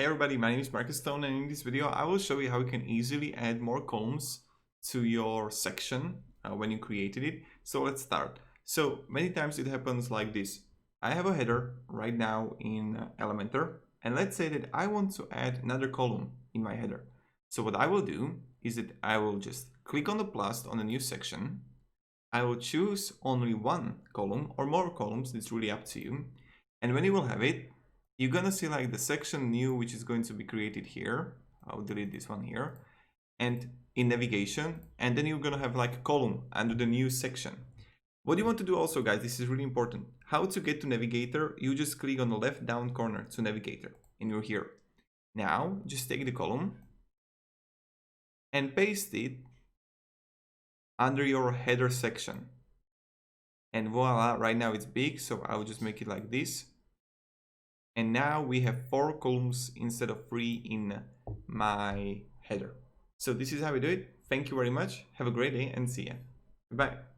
Hey everybody, my name is Marcus Stone, and in this video I will show you how you can easily add more columns to your section when you created it. So let's start. So many times it happens like this. I have a header right now in Elementor, and let's say that I want to add another column in my header. So what I will do is that I will just click on the plus on the new section. I will choose only one column or more columns, it's really up to you. And when you will have it, you're gonna see like the section new, which is going to be created here. I'll delete this one here. And in navigation, and then you're gonna have like a column under the new section. What you want to do also, guys, this is really important. How to get to Navigator, you just click on the left down corner to Navigator, and you're here. Now, just take the column and paste it under your header section. And voila, right now it's big, so I'll just make it like this. And now we have 4 columns instead of 3 in my header. So this is how we do it. Thank you very much. Have a great day and see ya. Bye.